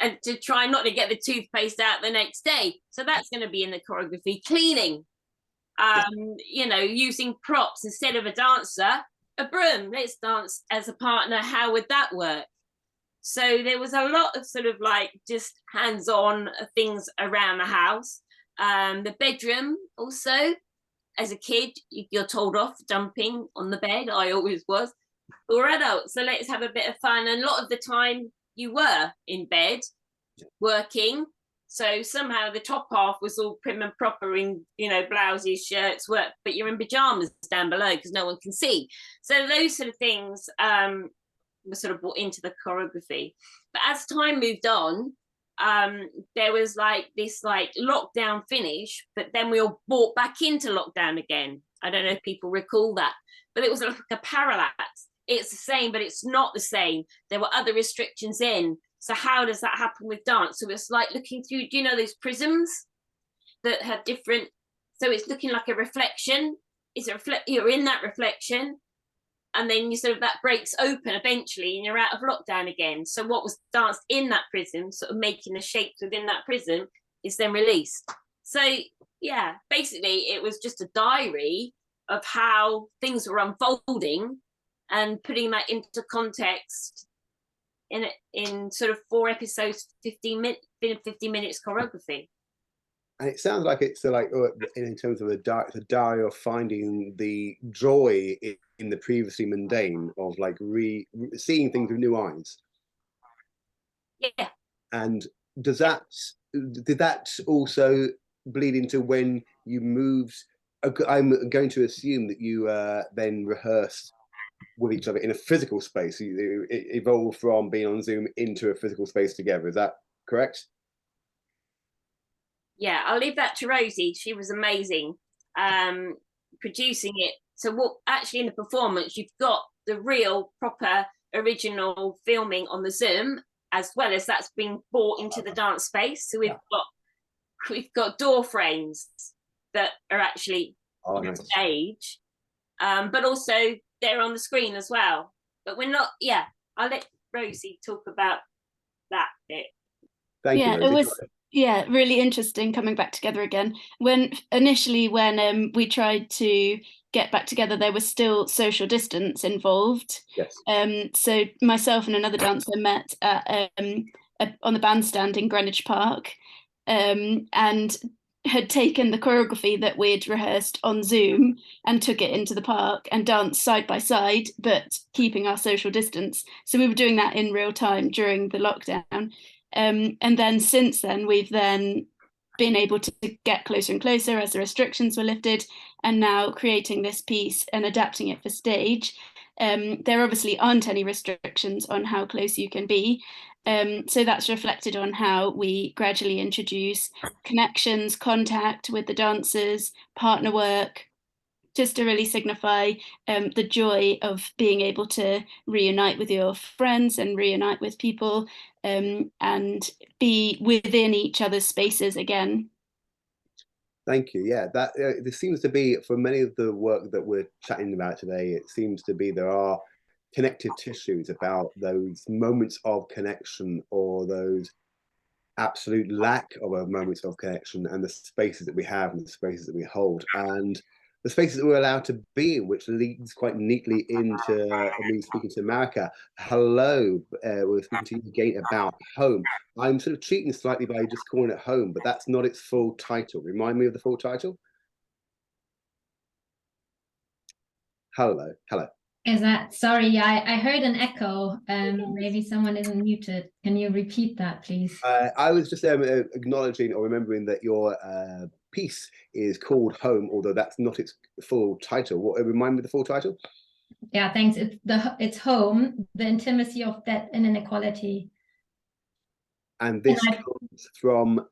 S9: And to try not to get the toothpaste out the next day. So that's going to be in the choreography. Cleaning, using props instead of a dancer, a broom. Let's dance as a partner. How would that work? So there was a lot of sort of like just hands-on things around the house. The bedroom also, as a kid, you're told off jumping on the bed. I always was. Or adults, so let's have a bit of fun. And a lot of the time, you were in bed working, so somehow the top half was all prim and proper in blouses, shirts, work, but you're in pajamas down below because no one can see. So those sort of things were sort of brought into the choreography. But as time moved on, there was like this like lockdown finish, but then we all brought back into lockdown again. I don't know if people recall that, but it was like a parallax. It's the same, but it's not the same. There were other restrictions in. So how does that happen with dance? So it's like looking through, do you know those prisms that have different, so it's looking like a reflection. You're in that reflection, and then you sort of, that breaks open eventually and you're out of lockdown again. So what was danced in that prism, sort of making the shapes within that prism, is then released. So yeah, basically it was just a diary of how things were unfolding, and putting that into context in sort of 4 episodes, 15 minutes choreography.
S1: And it sounds like it's like, in terms of the diary of finding the joy in the previously mundane, of like seeing things with new eyes.
S9: Yeah.
S1: And did that also bleed into when you moved? I'm going to assume that you then rehearsed with each other in a physical space. It evolved from being on Zoom into a physical space together. Is that correct?
S9: Yeah, I'll leave that to Rosie. She was amazing producing it. So what actually in the performance, you've got the real proper original filming on the Zoom, as well as that's being brought into the dance space. So we've got door frames that are actually on stage, but also they're on the screen as well. But we're not, I'll let Rosie talk about that bit.
S1: Thank you, Rosie.
S2: It was really interesting coming back together again. When we tried to get back together, there was still social distance involved.
S1: Yes.
S2: So myself and another dancer met on the bandstand in Greenwich Park, and had taken the choreography that we'd rehearsed on Zoom and took it into the park and danced side by side, but keeping our social distance. So we were doing that in real time during the lockdown. And then since then, we've then been able to get closer and closer as the restrictions were lifted, and now creating this piece and adapting it for stage. There obviously aren't any restrictions on how close you can be. So that's reflected on how we gradually introduce connections, contact with the dancers, partner work, just to really signify the joy of being able to reunite with your friends and reunite with people, and be within each other's spaces again.
S1: Thank you. Yeah, that there seems to be, for many of the work that we're chatting about today, it seems to be there are connective tissues, about those moments of connection, or those absolute lack of a moments of connection, and the spaces that we have and the spaces that we hold, and the spaces that we're allowed to be in, which leads quite neatly into me speaking to Marika. Hello, we're speaking to you again about home. I'm sort of cheating slightly by just calling it home, but that's not its full title. Remind me of the full title. Hello.
S7: Is that, sorry, I heard an echo. Maybe someone isn't muted. Can you repeat that, please?
S1: I was just acknowledging or remembering that your piece is called Home, although that's not its full title. What, remind me of the full title?
S7: Yeah, thanks. It's Home, the Intimacy of Debt and Inequality.
S1: And this comes from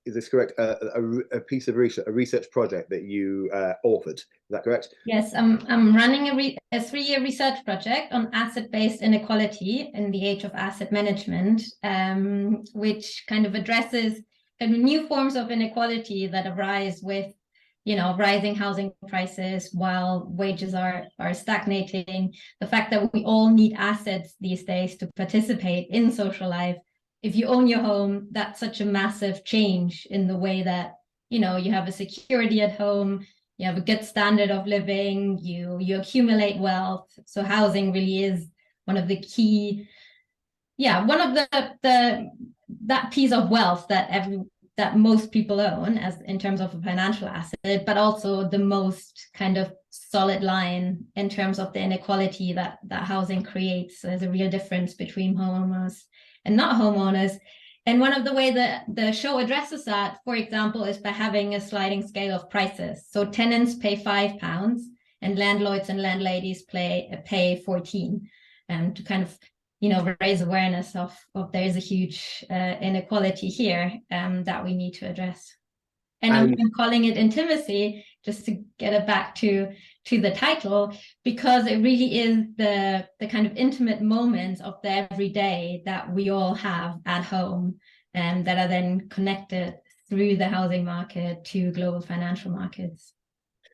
S1: is this correct? A piece of research, a research project that you authored. Is that correct?
S7: Yes, I'm running a 3-year research project on asset-based inequality in the age of asset management, which kind of addresses kind of new forms of inequality that arise with, you know, rising housing prices while wages are stagnating. The fact that we all need assets these days to participate in social life. If you own your home, that's such a massive change in the way that, you know, you have a security at home, you have a good standard of living, you accumulate wealth. So housing really is one of the key, one of that piece of wealth that most people own as in terms of a financial asset, but also the most kind of solid line in terms of the inequality that housing creates. So there's a real difference between homeowners and not homeowners. And one of the ways that the show addresses that, for example, is by having a sliding scale of prices. So tenants pay £5 and landlords and landladies pay 14, to kind of, you know, raise awareness of there is a huge inequality here that we need to address. And I'm calling it intimacy, just to get it back to the title, because it really is the kind of intimate moments of the everyday that we all have at home, and that are then connected through the housing market to global financial markets.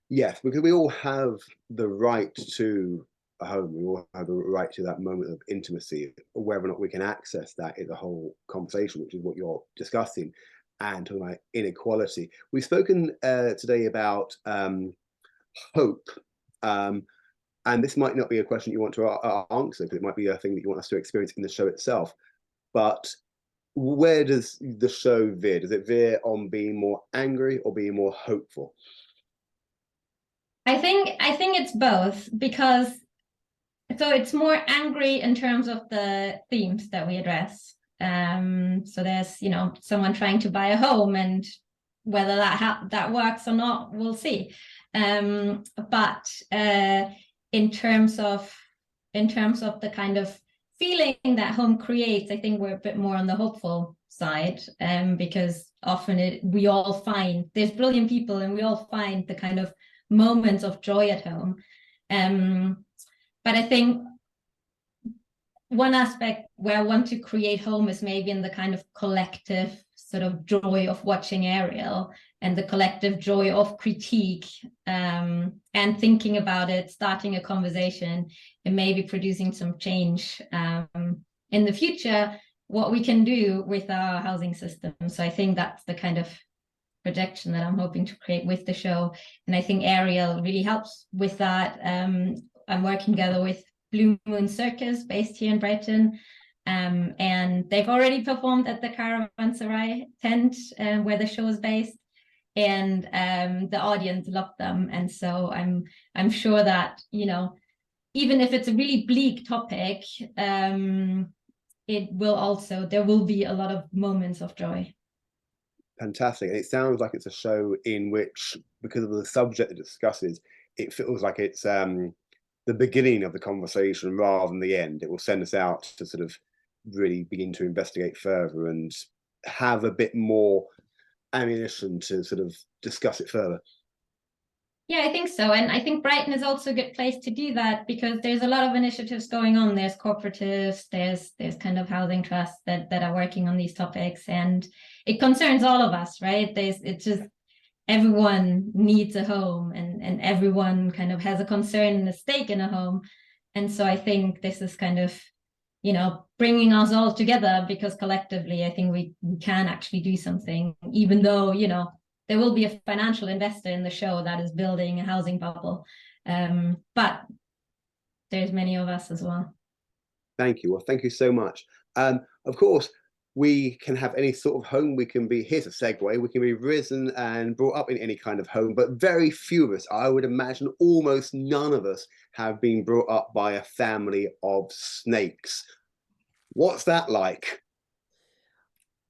S1: Yes, because we all have the right to a home. We all have the right to that moment of intimacy. Whether or not we can access that is a whole conversation, which is what you're discussing, and talking about inequality. We've spoken today about hope, and this might not be a question you want to answer, because it might be a thing that you want us to experience in the show itself. But where does the show veer? Does it veer on being more angry or being more hopeful?
S7: I think it's both, because so it's more angry in terms of the themes that we address. So there's, you know, someone trying to buy a home, and whether that works or not, we'll see. But in terms of the kind of feeling that home creates, I think we're a bit more on the hopeful side, because often we all find there's brilliant people, and we all find the kind of moments of joy at home. But I think one aspect where I want to create home is maybe in the kind of collective sort of joy of watching Ariel, and the collective joy of critique, and thinking about it, starting a conversation, and maybe producing some change in the future, what we can do with our housing system. So I think that's the kind of projection that I'm hoping to create with the show. And I think Ariel really helps with that. I'm working together with Blue Moon Circus, based here in Brighton, and they've already performed at the Caravanserai tent where the show is based, and the audience loved them. And so I'm sure that, you know, even if it's a really bleak topic, there will be a lot of moments of joy.
S1: Fantastic. And it sounds like it's a show in which, because of the subject it discusses, it feels like it's the beginning of the conversation rather than the end. It will send us out to sort of really begin to investigate further and have a bit more ammunition to sort of discuss it further.
S7: Yeah, I think so. And I think Brighton is also a good place to do that, because there's a lot of initiatives going on. There's cooperatives, there's kind of housing trusts that are working on these topics, and it concerns all of us, right? It's just everyone needs a home, and everyone kind of has a concern and a stake in a home. And so I think this is kind of, you know, bringing us all together, because collectively, I think we can actually do something, even though, you know, there will be a financial investor in the show that is building a housing bubble. But there's many of us as well.
S1: Thank you. Well, thank you so much. Of course, we can have any sort of home. We can be, here's a segue, we can be risen and brought up in any kind of home, but very few of us, I would imagine almost none of us, have been brought up by a family of snakes. What's that like?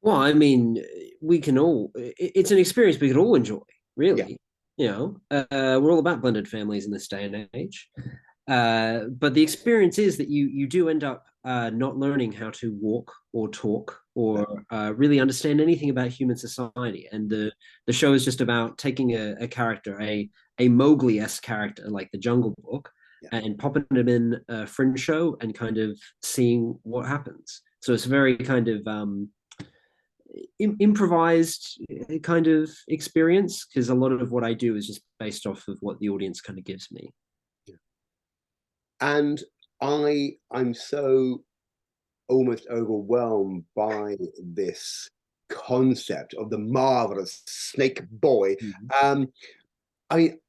S3: Well, I mean, we can all, it's an experience we can all enjoy, really. Yeah. You know, we're all about blended families in this day and age. But the experience is that you do end up not learning how to walk or talk or really understand anything about human society. And the show is just about taking a character, a Mowgli-esque character like the Jungle Book, and popping him in a Fringe show and kind of seeing what happens. So it's very kind of improvised kind of experience, because a lot of what I do is just based off of what the audience kind of gives me.
S1: And I'm so almost overwhelmed by this concept of the Marvellous Snake Boy. I mean,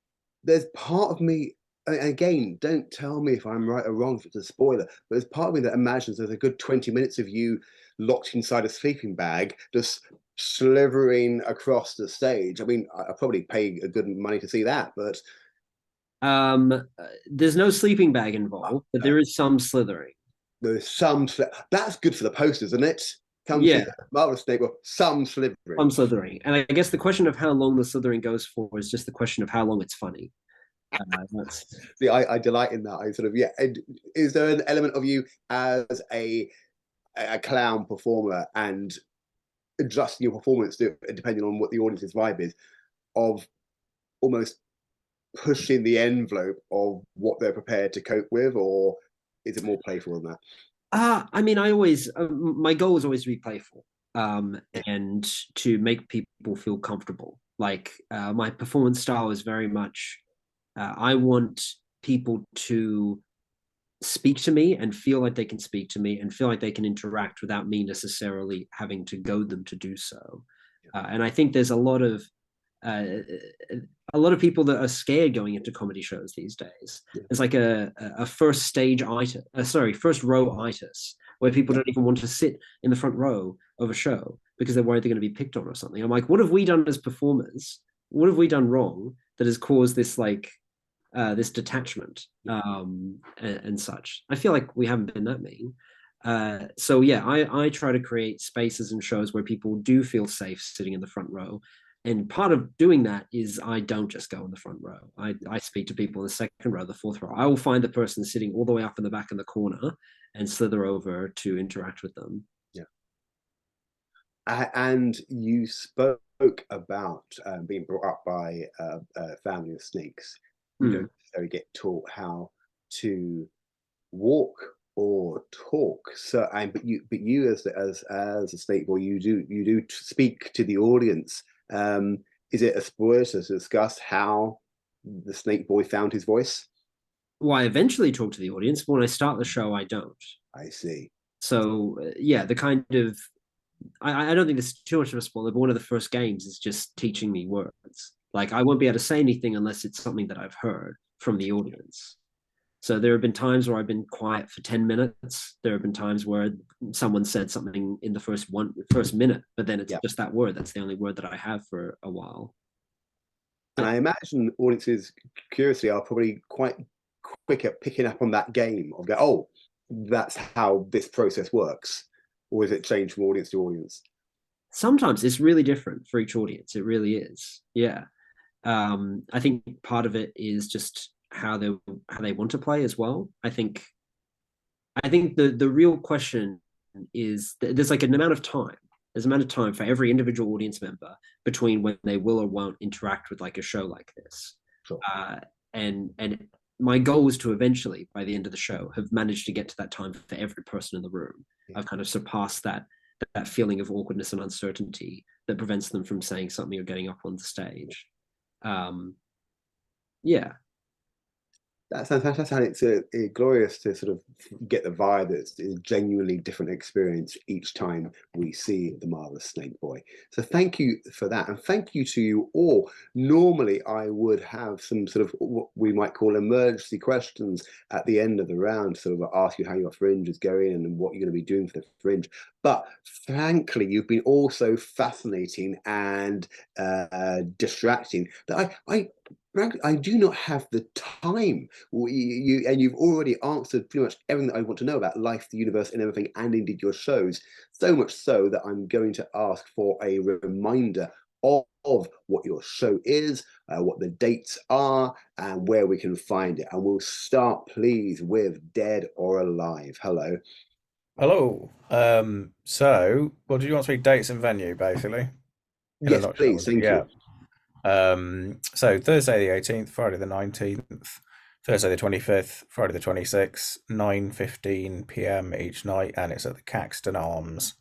S1: there's part of me, again, don't tell me if I'm right or wrong, if it's a spoiler, but there's part of me that imagines there's a good 20 minutes of you locked inside a sleeping bag, just slithering across the stage. I mean, I'll probably pay a good money to see that, but
S3: there's no sleeping bag involved, but there is some slithering.
S1: There's some that's good for the posters, isn't it? Come see Marvellous Snake Boy, some slithering.
S3: Some slithering. And I guess the question of how long the slithering goes for is just the question of how long it's funny.
S1: See, I delight in that. I sort of, And is there an element of you as a clown performer and adjusting your performance depending on what the audience's vibe is, of almost pushing the envelope of what they're prepared to cope with, or is it more playful than that?
S3: I mean, I always my goal is always to be playful, and to make people feel comfortable. Like my performance style is very much I want people to speak to me and feel like they can speak to me and feel like they can interact without me necessarily having to goad them to do so. And I think there's a lot of people that are scared going into comedy shows these days. It's like a first row itis, where people don't even want to sit in the front row of a show because they're worried they're going to be picked on or something. I'm like, what have we done as performers? What have we done wrong that has caused this this detachment and such? I feel like we haven't been that mean. So yeah, I try to create spaces and shows where people do feel safe sitting in the front row. And part of doing that is I don't just go in the front row. I speak to people in the second row, the fourth row. I will find the person sitting all the way up in the back in the corner and slither over to interact with them.
S1: Yeah. And you spoke about being brought up by a family of snakes. You don't necessarily get taught how to walk or talk. So, but you as a snake boy, you do speak to the audience. Is it a spoiler to discuss how the Snake Boy found his voice?
S3: Well, I eventually talk to the audience, but when I start the show, I don't.
S1: I see.
S3: So yeah, the kind of I don't think this is too much of a spoiler, but one of the first games is just teaching me words. Like I won't be able to say anything unless it's something that I've heard from the audience. So there have been times where I've been quiet for 10 minutes. There have been times where someone said something in the first minute, but then it's just that word. That's the only word that I have for a while.
S1: And I imagine audiences, curiously, are probably quite quick at picking up on that game of oh, that's how this process works. Or is it changed from audience to audience?
S3: Sometimes it's really different for each audience. It really is. Yeah. I think part of it is just how they want to play as well. I think the real question is there's like an amount of time. There's an amount of time for every individual audience member between when they will or won't interact with like a show like this.
S1: Sure.
S3: And my goal is to eventually, by the end of the show, have managed to get to that time for every person in the room. I've kind of surpassed that feeling of awkwardness and uncertainty that prevents them from saying something or getting up on the stage. Yeah.
S1: That sounds fantastic. And it's glorious to sort of get the vibe that it's a genuinely different experience each time we see the Marvellous Snake Boy. So thank you for that. And thank you to you all. Normally, I would have some sort of what we might call emergency questions at the end of the round, sort of ask you how your Fringe is going and what you're going to be doing for the Fringe. But frankly, you've been all so fascinating and distracting that frankly, I do not have the time. You've already answered pretty much everything that I want to know about life, the universe, and everything, and indeed your shows. So much so that I'm going to ask for a reminder of what your show is, what the dates are, and where we can find it. And we'll start, please, with Dead or Alive. Hello.
S6: Hello. So, what did you want to be dates and venue, basically?
S1: Yes, please. Thank you.
S6: So Thursday the 18th, Friday the 19th, Thursday the 25th, Friday the 26th, 9:15 p.m. each night, and it's at the Caxton Arms.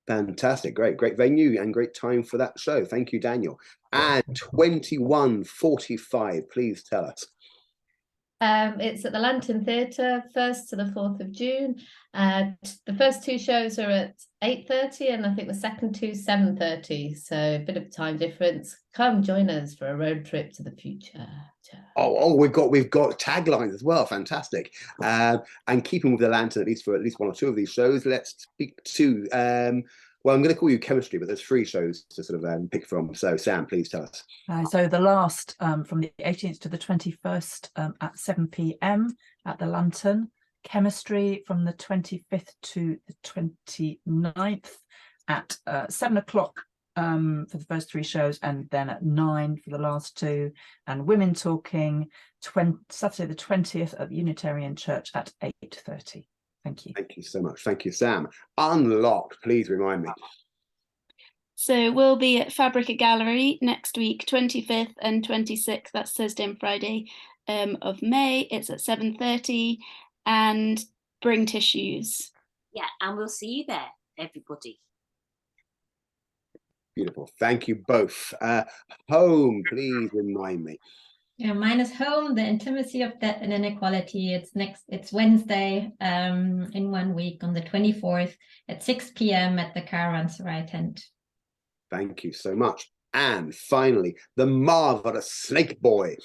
S1: Fantastic, great venue and great time for that show. Thank you, Daniel. And 21:45, please tell us.
S8: It's at the Lantern Theatre, 1st to the 4th of June. The first two shows are at 8:30, and I think the second two 7:30. So a bit of time difference. Come join us for a road trip to the future.
S1: Oh, we've got taglines as well. Fantastic. And keeping with the Lantern, at least one or two of these shows, let's speak to. Well, I'm going to call you Chemistry, but there's 3 shows to sort of pick from. So, Sam, please tell us.
S4: So the last from the 18th to the 21st at 7 p.m. at the Lantern. Chemistry from the 25th to the 29th at 7 o'clock for the first 3 shows, and then at 9 for the last 2. And Women Talking, Saturday the 20th at the Unitarian Church at 8:30. Thank you.
S1: Thank you so much. Thank you, Sam. Unlocked, please remind me.
S2: So we'll be at Fabrica Gallery next week, 25th and 26th. That's Thursday and Friday of May. It's at 7:30, and bring tissues.
S9: Yeah, and we'll see you there, everybody.
S1: Beautiful. Thank you both. Home, please remind me.
S7: Yeah, mine is Home, The Intimacy of Death and Inequality. It's Wednesday in 1 week on the 24th at 6 p.m. at the Caravanserai tent.
S1: Thank you so much. And finally, the Marvellous Snake Boy.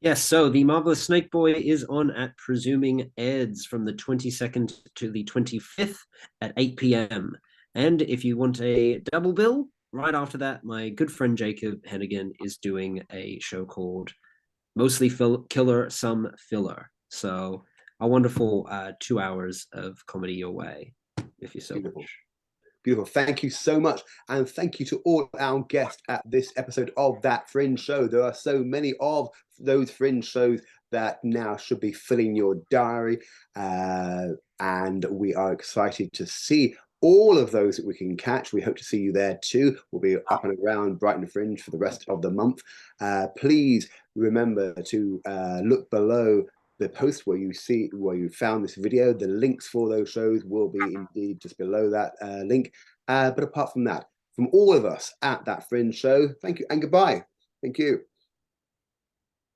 S3: Yes, so the Marvellous Snake Boy is on at Presuming Eds from the 22nd to the 25th at 8 p.m. And if you want a double bill, right after that, my good friend Jacob Hennigan is doing a show called Mostly Killer, Some Filler. So a wonderful 2 hours of comedy your way, if you so wish.
S1: Beautiful. Thank you so much. And thank you to all our guests at this episode of That Fringe Show. There are so many of those Fringe shows that now should be filling your diary. And we are excited to see all of those that we can catch. We hope to see you there too. We'll be up and around Brighton Fringe for the rest of the month. Please remember to look below the post where you found this video. The links for those shows will be indeed just below that link. But apart from that, from all of us at That Fringe Show, thank you and goodbye. Thank you.